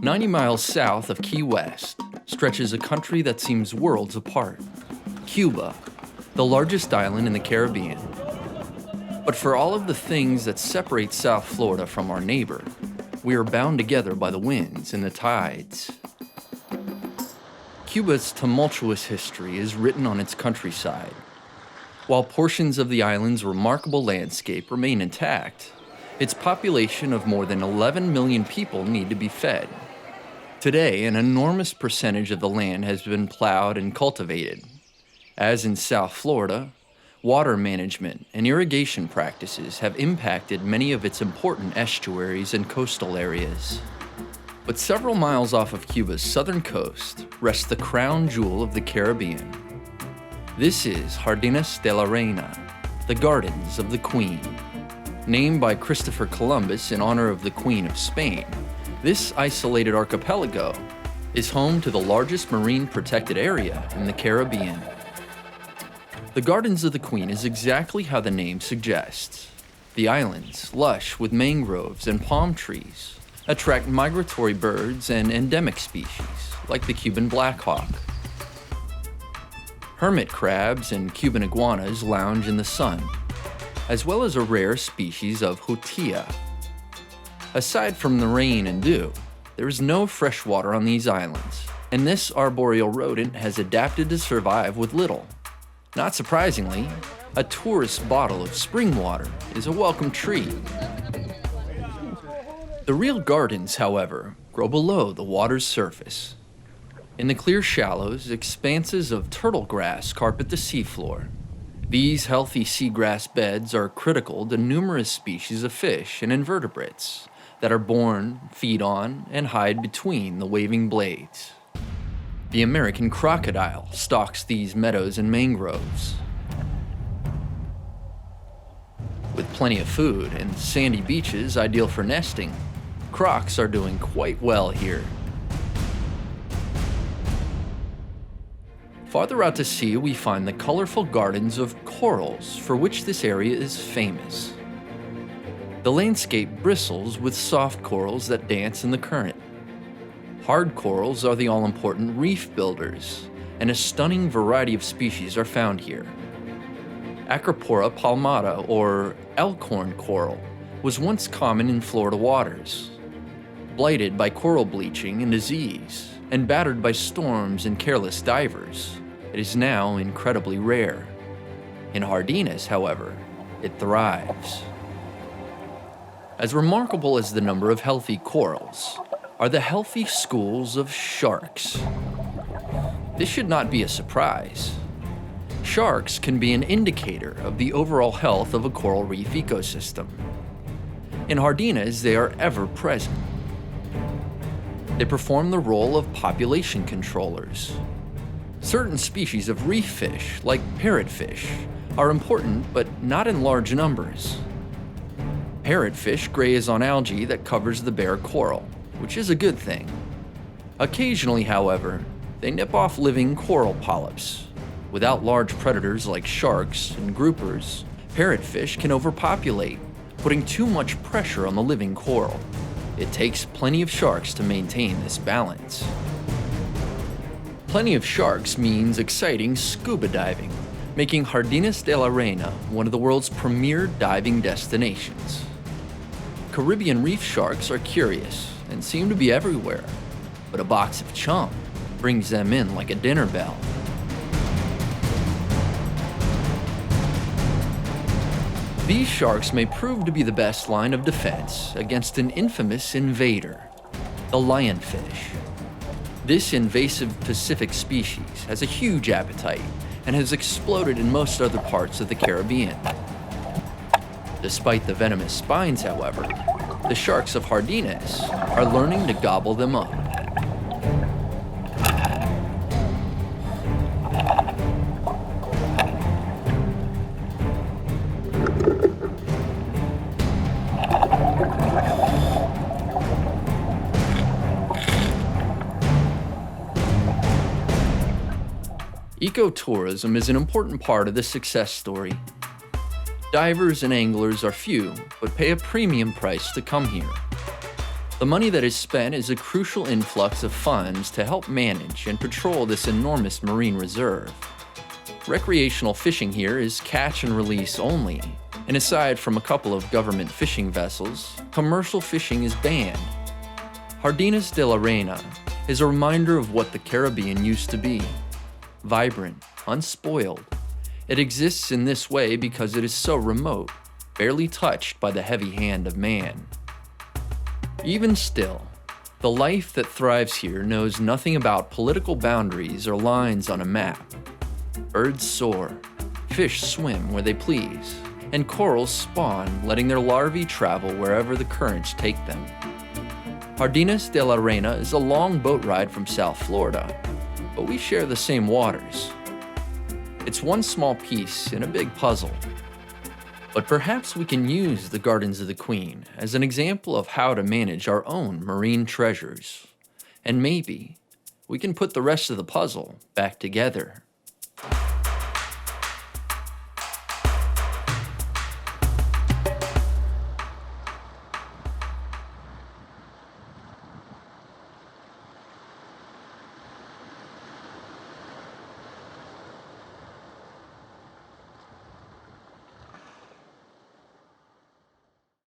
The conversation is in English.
90 miles south of Key West stretches a country that seems worlds apart, Cuba, the largest island in the Caribbean. But for all of the things that separate South Florida from our neighbor, we are bound together by the winds and the tides. Cuba's tumultuous history is written on its countryside. While portions of the island's remarkable landscape remain intact, its population of more than 11 million people need to be fed. Today, an enormous percentage of the land has been plowed and cultivated. As in South Florida, water management and irrigation practices have impacted many of its important estuaries and coastal areas. But several miles off of Cuba's southern coast rests the crown jewel of the Caribbean. This is Jardines de la Reina, the Gardens of the Queen. Named by Christopher Columbus in honor of the Queen of Spain, this isolated archipelago is home to the largest marine protected area in the Caribbean. The Gardens of the Queen is exactly how the name suggests. The islands, lush with mangroves and palm trees, attract migratory birds and endemic species, like the Cuban blackhawk. Hermit crabs and Cuban iguanas lounge in the sun, as well as a rare species of hutia. Aside from the rain and dew, there is no fresh water on these islands, and this arboreal rodent has adapted to survive with little. Not surprisingly, a tourist bottle of spring water is a welcome treat. The real gardens, however, grow below the water's surface. In the clear shallows, expanses of turtle grass carpet the seafloor. These healthy seagrass beds are critical to numerous species of fish and invertebrates that are born, feed on, and hide between the waving blades. The American crocodile stalks these meadows and mangroves. With plenty of food and sandy beaches ideal for nesting, crocs are doing quite well here. Farther out to sea, we find the colorful gardens of corals, for which this area is famous. The landscape bristles with soft corals that dance in the current. Hard corals are the all-important reef builders, and a stunning variety of species are found here. Acropora palmata, or elkhorn coral, was once common in Florida waters. Blighted by coral bleaching and disease, and battered by storms and careless divers, it is now incredibly rare. In Jardines, however, it thrives. As remarkable as the number of healthy corals are the healthy schools of sharks. This should not be a surprise. Sharks can be an indicator of the overall health of a coral reef ecosystem. In Jardines, they are ever present. They perform the role of population controllers. Certain species of reef fish, like parrotfish, are important but not in large numbers. Parrotfish graze on algae that covers the bare coral, which is a good thing. Occasionally, however, they nip off living coral polyps. Without large predators like sharks and groupers, parrotfish can overpopulate, putting too much pressure on the living coral. It takes plenty of sharks to maintain this balance. Plenty of sharks means exciting scuba diving, making Jardines de la Reina one of the world's premier diving destinations. Caribbean reef sharks are curious and seem to be everywhere, but a box of chum brings them in like a dinner bell. These sharks may prove to be the best line of defense against an infamous invader, the lionfish. This invasive Pacific species has a huge appetite and has exploded in most other parts of the Caribbean. Despite the venomous spines, however, the sharks of Jardines are learning to gobble them up. Ecotourism is an important part of this success story. Divers and anglers are few, but pay a premium price to come here. The money that is spent is a crucial influx of funds to help manage and patrol this enormous marine reserve. Recreational fishing here is catch and release only, and aside from a couple of government fishing vessels, commercial fishing is banned. Jardines de la Reina is a reminder of what the Caribbean used to be. Vibrant, unspoiled. It exists in this way because it is so remote, barely touched by the heavy hand of man. Even still, the life that thrives here knows nothing about political boundaries or lines on a map. Birds soar, fish swim where they please, and corals spawn, letting their larvae travel wherever the currents take them. Jardines de la Reina is a long boat ride from South Florida, but we share the same waters. It's one small piece in a big puzzle. But perhaps we can use the Gardens of the Queen as an example of how to manage our own marine treasures. And maybe we can put the rest of the puzzle back together.